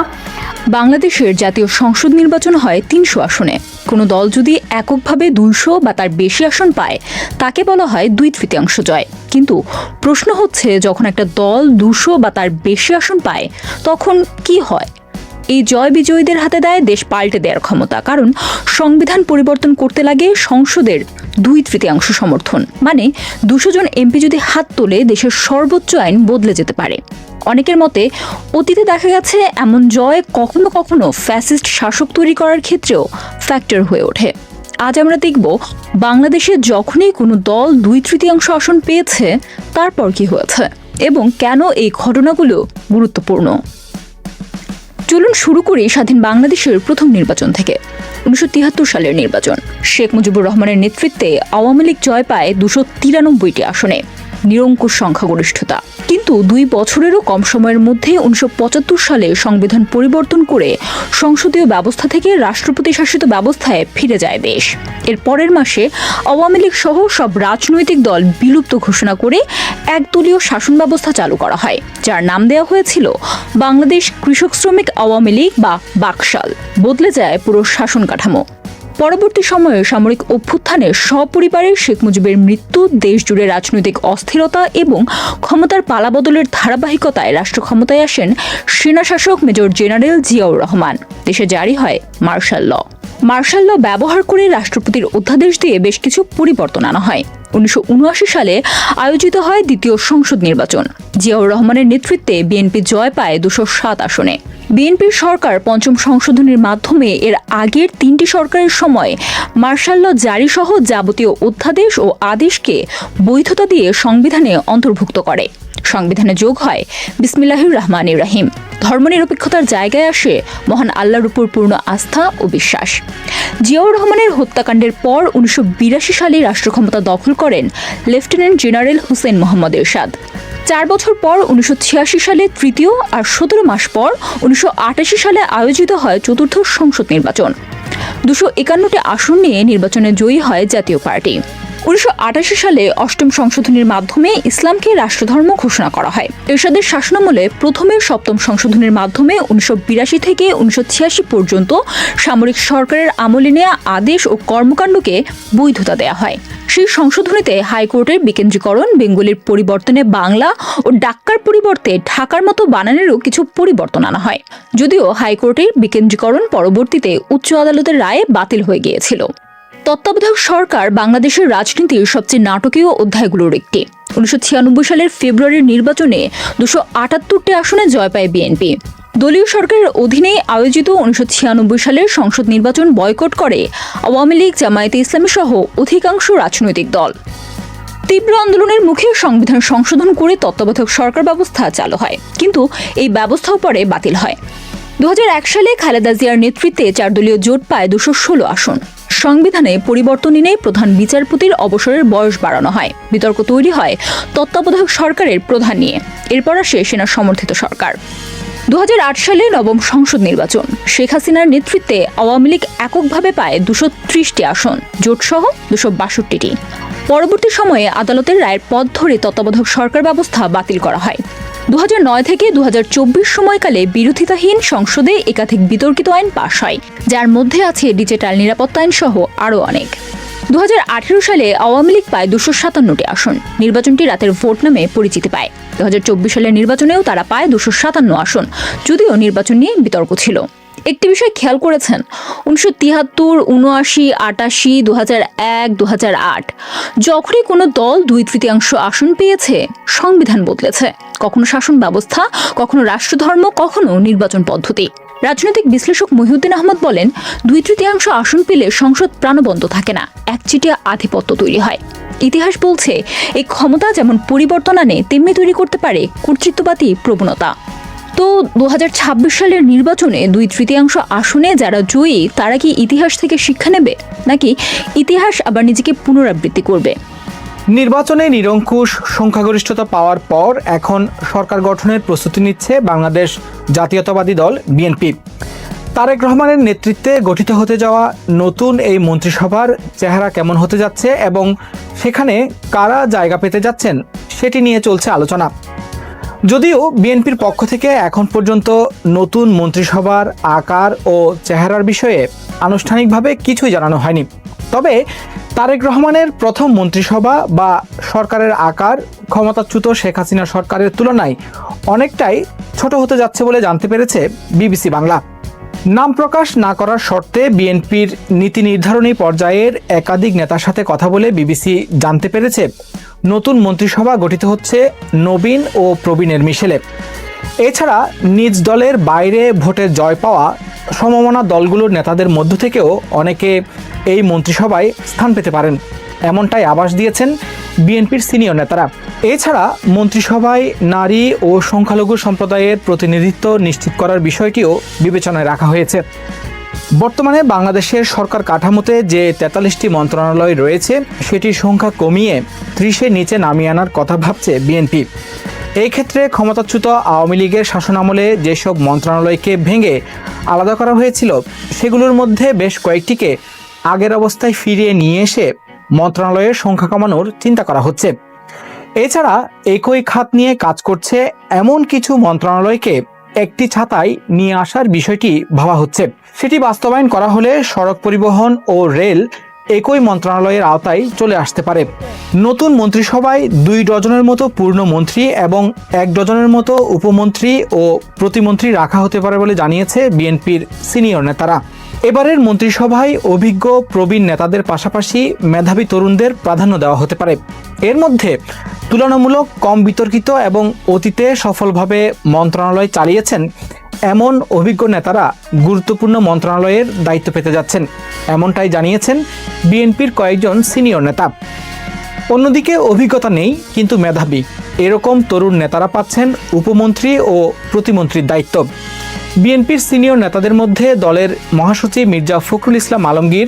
বাংলাদেশের জাতীয় সংসদ নির্বাচন হয় 300 আসনে। কোনো দল যদি এককভাবে 200 বা তার বেশি আসন পায় তাকে বলা হয় 2/3 জয়। কিন্তু প্রশ্ন হচ্ছে, যখন একটা দল 200 বা তার বেশি আসন পায় তখন কি হয়? এই জয় বিজয়ীদের হাতে দেয় দেশ পাল্টে দেওয়ার ক্ষমতা, কারণ সংবিধান পরিবর্তন করতে লাগে সংসদের 2/3 সমর্থন। মানে 200 জন এমপি যদি হাত তোলে দেশের সর্বোচ্চ আইন বদলে যেতে পারে। অনেকের মতে অতীতে দেখা গেছে এমন জয় কখনো কখনো ফ্যাসিস্ট শাসক তৈরি করার ক্ষেত্রেও ফ্যাক্টর হয়ে ওঠে। আজ আমরা দেখব বাংলাদেশে যখনই কোনো দল 2/3 আসন পেয়েছে তারপর কি হয়েছে এবং কেন এই ঘটনাগুলো গুরুত্বপূর্ণ। চলুন শুরু করি স্বাধীন বাংলাদেশের প্রথম নির্বাচন থেকে। 1973 সালের নির্বাচন। শেখ মুজিবুর রহমানের নেতৃত্বে আওয়ামী লীগ জয় পায় 293টি আসনে, নিরঙ্কুশ সংখ্যাগরিষ্ঠতা। কিন্তু 2 বছরেরও কম সময়ের মধ্যে 1975 সালে সংবিধান পরিবর্তন করে সংসদীয় ব্যবস্থা থেকে রাষ্ট্রপতি শাসিত ব্যবস্থায় ফিরে যায় দেশ। এর পরের মাসে আওয়ামী লীগ সহ সব রাজনৈতিক দল বিলুপ্ত ঘোষণা করে একদলীয় শাসন ব্যবস্থা চালু করা হয়, যার নাম দেওয়া হয়েছিল বাংলাদেশ কৃষক শ্রমিক আওয়ামী লীগ বা বাকশাল। বদলে যায় পুরো শাসন কাঠামো। পরবর্তী সময়ে সামরিক অভ্যুত্থানে সপরিবারে শেখ মুজিবের মৃত্যু, দেশজুড়ে রাজনৈতিক অস্থিরতা এবং ক্ষমতার পালাবদলের ধারাবাহিকতায় রাষ্ট্র ক্ষমতায় আসেন সেনাশাসক মেজর জেনারেল জিয়াউর রহমান। দেশে জারি হয় মার্শাল ল। মার্শাল ল ব্যবহার করে রাষ্ট্রপতির অধ্যাদেশ দিয়ে বেশ কিছু পরিবর্তন আনা হয়। 1979 সালে আয়োজিত হয় দ্বিতীয় সংসদ নির্বাচন। জিয়াউর রহমানের নেতৃত্বে বিএনপি জয় পায় 207 আসনে। বিএনপির সরকার পঞ্চম সংশোধনীর মাধ্যমে এর আগের 3টি সরকারের সময় মার্শাল ল জারি সহ যাবতীয় অধ্যাদেশ ও আদেশকে বৈধতা দিয়ে সংবিধানে অন্তর্ভুক্ত করে। সংবিধানে যোগ হয় বিসমিল্লাহির রহমানির রহিম। ধর্মনিরপেক্ষতার জায়গায় আসে মহান আল্লাহর উপর পূর্ণ আস্থা ও বিশ্বাস। জিয়াউর রহমানের হত্যাকাণ্ডের পর 1982 সালে রাষ্ট্র ক্ষমতা দখল করেন লেফটেন্যান্ট জেনারেল হুসেন মোহাম্মদ এরশাদ। 4 বছর পর 1986 সালে তৃতীয় আর 17 মাস পর 1988 সালে আয়োজিত হয় চতুর্থ সংসদ নির্বাচন। 251টি আসন নিয়ে নির্বাচনে জয়ী হয় জাতীয় পার্টি। 1988 সালে অষ্টম সংশোধনীর মাধ্যমে ইসলামকে রাষ্ট্রধর্ম ঘোষণা করা হয়। এরশাদের শাসনামলে প্রথমে সপ্তম সংশোধনীর মাধ্যমে 1982 থেকে 1986 পর্যন্ত সামরিক সরকারের আমলে নেওয়া আদেশ ও কর্মকাণ্ডকে বৈধতা দেওয়া হয়। সেই সংশোধনীতে হাইকোর্টের বিকেন্দ্রীকরণ, বেঙ্গলির পরিবর্তনে বাংলা ও ডাক্কার পরিবর্তে ঢাকার মতো বানানেরও কিছু পরিবর্তন আনা হয়। যদিও হাইকোর্টের বিকেন্দ্রীকরণ পরবর্তীতে উচ্চ আদালতের রায়ে বাতিল হয়ে গিয়েছিল। তত্ত্বাবধায়ক সরকার বাংলাদেশের রাজনীতির সবচেয়ে নাটকীয় অধ্যায়গুলোর একটি। 1996 সালের ফেব্রুয়ারির নির্বাচনে 278টি আসনে জয় পায় বিএনপি। দলীয় সরকারের অধীনে আয়োজিত 1996 সালের সংসদ নির্বাচন বয়কট করে আওয়ামী লীগ, জামায়াতে ইসলামী সহ অধিকাংশ রাজনৈতিক দল। তীব্র আন্দোলনের মুখে সংবিধান সংশোধন করে তত্ত্বাবধায়ক সরকার ব্যবস্থা চালু হয়, কিন্তু এই ব্যবস্থাও পরে বাতিল হয়। 2001 সালে খালেদা জিয়ার নেতৃত্বে 4 দলীয় জোট পায় 216 আসন। সংবিধানে পরিবর্তন এনে প্রধান বিচারপতির অবসরের বয়স বাড়ানো হয়। বিতর্ক তৈরি হয় তত্ত্বাবধায়ক সরকারের প্রধান নিয়ে। এরপর আসে সেনা সমর্থিত সরকার। 2008 সালে নবম সংসদ নির্বাচন। শেখ হাসিনার নেতৃত্বে আওয়ামী লীগ এককভাবে পায় 230টি আসন, জোটসহ 262টি। পরবর্তী সময়ে আদালতের রায়ের পথ ধরে তত্ত্বাবধায়ক সরকার ব্যবস্থা বাতিল করা হয়। 2009 থেকে 2024 সময়কালে বিরোধিতাহীন সংসদে একাধিক বিতর্কিত আইন পাশ হয়, যার মধ্যে আছে ডিজিটাল নিরাপত্তা আইন সহ আরও অনেক। 2018 সালে আওয়ামী লীগ পায় 257টি আসন। নির্বাচনটি রাতের ভোট নামে পরিচিতি পায়। 2024 সালের নির্বাচনেও তারা পায় 257 আসন, যদিও নির্বাচন নিয়ে বিতর্ক ছিল। একটি বিষয় খেয়াল করেছেন, 1973, 79, 88, 2001, 2008 যখনই কোনো দল 2/3 আসন পেয়েছে সংবিধান বদলেছে। কখনো শাসন ব্যবস্থা, কখনো রাষ্ট্রধর্ম, কখনো নির্বাচন পদ্ধতি। রাজনৈতিক বিশ্লেষক মহিউদ্দিন আহমদ বলেন, 2/3 আসন পেলে সংসদ প্রাণবন্ত থাকে না, একচেটিয়া আধিপত্য তৈরি হয়। ইতিহাস বলছে এই ক্ষমতা যেমন পরিবর্তন আনে তেমনি তৈরি করতে পারে কর্তৃত্ববাদী প্রবণতা। তো 2026 সালের নির্বাচনে 2/3 আসনে যারা জয়ী তারা কি ইতিহাস থেকে শিক্ষা নেবে, নাকি ইতিহাস আবার নিজেকে পুনরাবৃত্তি করবে? নির্বাচনে নিরঙ্কুশ সংখ্যাগরিষ্ঠতা পাওয়ার পর এখন সরকার গঠনের প্রস্তুতি নিচ্ছে বাংলাদেশ জাতীয়তাবাদী দল বিএনপি। তারেক রহমানের নেতৃত্বে গঠিত হতে যাওয়া নতুন এই মন্ত্রিসভার চেহারা কেমন হতে যাচ্ছে এবং সেখানে কারা জায়গা পেতে যাচ্ছেন সেটি নিয়ে চলছে আলোচনা। যদিও বিএনপির পক্ষ থেকে এখন পর্যন্ত নতুন মন্ত্রিসভার আকার ও চেহারার বিষয়ে আনুষ্ঠানিকভাবে কিছুই জানানো হয়নি, তবে তারেক রহমানের প্রথম মন্ত্রিসভা বা সরকারের আকার ক্ষমতাচ্যুত শেখ হাসিনা সরকারের তুলনায় অনেকটাই ছোট হতে যাচ্ছে বলে জানতে পেরেছে বিবিসি বাংলা। নাম প্রকাশ না করার শর্তে বিএনপির নীতি নির্ধারণী পর্যায়ের একাধিক নেতার সাথে কথা বলে বিবিসি জানতে পেরেছে নতুন মন্ত্রিসভা গঠিত হচ্ছে নবীন ও প্রবীণের মিশেলে। এছাড়া নিজ দলের বাইরে ভোটে জয় পাওয়া সমমনা দলগুলোর নেতাদের মধ্য থেকেও অনেকে এই মন্ত্রিসভায় স্থান পেতে পারেন, এমনটাই আভাস দিয়েছেন বিএনপির সিনিয়র নেতারা। এছাড়া মন্ত্রিসভায় নারী ও সংখ্যালঘু সম্প্রদায়ের প্রতিনিধিত্ব নিশ্চিত করার বিষয়টিও বিবেচনায় রাখা হয়েছে। বর্তমানে বাংলাদেশের সরকার কাঠামোতে যে 43টি মন্ত্রণালয় রয়েছে সেটির সংখ্যা কমিয়ে 30-এর নিচে নামিয়ে আনার কথা ভাবছে বিএনপি। এই ক্ষেত্রে ক্ষমতাচ্যুত আওয়ামী লীগের শাসনামলে যেসব মন্ত্রণালয়কে ভেঙে আলাদা করা হয়েছিল সেগুলোর মধ্যে বেশ কয়েকটিকে আগের অবস্থায় ফিরিয়ে নিয়ে এসে মন্ত্রণালয়ের সংখ্যা কমানোর চিন্তা করা হচ্ছে। এছাড়া একই খাত নিয়ে কাজ করছে এমন কিছু মন্ত্রণালয়কে একটি ছাতায় নিয়ে আসার বিষয়টি ভাবা হচ্ছে। সেটি বাস্তবায়ন করা হলে সড়ক পরিবহন ও রেল একই মন্ত্রণালয়ের আওতায় চলে আসতে পারে। নতুন মন্ত্রিসভায় 2 ডজনের মতো পূর্ণ মন্ত্রী এবং 1 ডজনের মতো উপমন্ত্রী ও প্রতিমন্ত্রী রাখা হতে পারে বলে জানিয়েছে বিএনপির সিনিয়র নেতারা। এবারের মন্ত্রিসভায় অভিজ্ঞ প্রবীণ নেতাদের পাশাপাশি মেধাবী তরুণদের প্রাধান্য দেওয়া হতে পারে। এর মধ্যে তুলনামূলক কম বিতর্কিত এবং অতীতে সফলভাবে মন্ত্রণালয় চালিয়েছেন এমন অভিজ্ঞ নেতারা গুরুত্বপূর্ণ মন্ত্রণালয়ের দায়িত্ব পেতে যাচ্ছেন, এমনটাই জানিয়েছেন বিএনপির কয়েকজন সিনিয়র নেতা। অন্যদিকে অভিজ্ঞতা নেই কিন্তু মেধাবী এরকম তরুণ নেতারা পাচ্ছেন উপমন্ত্রী ও প্রতিমন্ত্রীর দায়িত্ব। বিএনপির সিনিয়র নেতাদের মধ্যে দলের মহাসচিব মির্জা ফখরুল ইসলাম আলমগীর,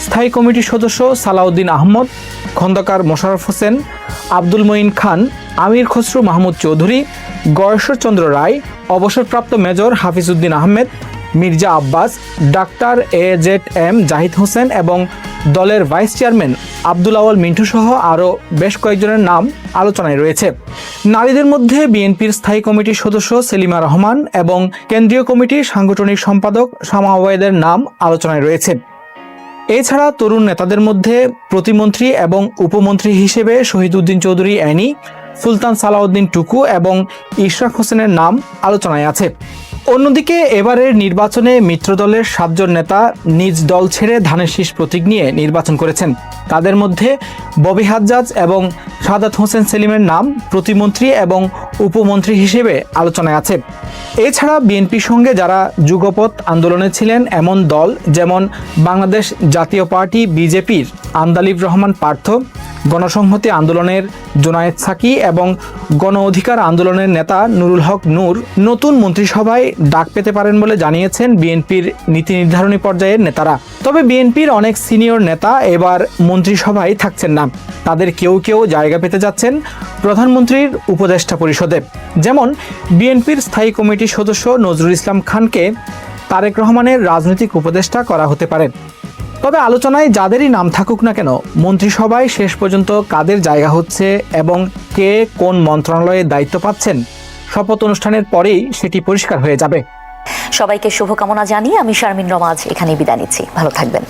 স্থায়ী কমিটির সদস্য সালাউদ্দিন আহমদ, খন্দকার মোশাররফ হোসেন, আব্দুল মঈন খান, আমির খসরু মাহমুদ চৌধুরী, গয়েশ্বরচন্দ্র রায়, অবসরপ্রাপ্ত major Hafizuddin Ahmed, Mirza Abbas, doctor AJM Zahid Hossain এবং দলের ভাইস চেয়ারম্যান আব্দুল আওয়াল মিন্টু সহ আরও বেশ কয়েকজনের নাম আলোচনায় রয়েছে। নারীদের মধ্যে বিএনপির স্থায়ী কমিটির সদস্য সেলিমা রহমান এবং কেন্দ্রীয় কমিটির সাংগঠনিক সম্পাদক শামা ওবায়েদের নাম আলোচনায় রয়েছে। এছাড়া তরুণ নেতাদের মধ্যে প্রতিমন্ত্রী এবং উপমন্ত্রী হিসেবে শহীদউদ্দিন চৌধুরী অ্যানি, সুলতান সালাউদ্দিন টুকু এবং ইশরাক হোসেনের নাম আলোচনায় আছে। অন্যদিকে এবারের নির্বাচনে মিত্রদলের 7 জন নেতা নিজ দল ছেড়ে ধানের শীষ প্রতীক নিয়ে নির্বাচন করেছেন। তাদের মধ্যে ববি হাজ্জাজ এবং সাদাত হোসেন সেলিমের নাম প্রতিমন্ত্রী এবং উপমন্ত্রী হিসেবে আলোচনায় আছে। এছাড়া বিএনপির সঙ্গে যারা যুগপৎ আন্দোলনে ছিলেন এমন দল যেমন বাংলাদেশ জাতীয় পার্টি বিজেপির আন্দালিব রহমান পার্থ, গণসংহতি আন্দোলনের জোনায়েদ সাকি এবং গণ অধিকার আন্দোলনের নেতা নুরুল হক নূর নতুন মন্ত্রিসভায় ডাক পেতে পারেন বলে জানিয়েছেন বিএনপির নীতি নির্ধারণী পর্যায়ের নেতারা। তবে বিএনপির অনেক সিনিয়র নেতা এবার মন্ত্রিসভায় থাকছেন না। তাদের কেউ কেউ জায়গা পেতে যাচ্ছেন প্রধানমন্ত্রীর উপদেষ্টা পরিষদে। যেমন বিএনপির স্থায়ী কমিটির সদস্য নজরুল ইসলাম খানকে তারেক রহমানের রাজনৈতিক উপদেষ্টা করা হতে পারে। তবে আলোচনায় যাদেরই নাম থাকুক না কেন, মন্ত্রিসভায় শেষ পর্যন্ত কাদের জায়গা হচ্ছে এবং কে কোন মন্ত্রণালয়ের দায়িত্ব পাচ্ছেন শপথ অনুষ্ঠানের পরেই সেটি পরিষ্কার হয়ে যাবে। সবাইকে শুভকামনা জানিয়ে আমি শারমিন রমাজ এখানেই বিদায় নিচ্ছি। ভালো থাকবেন।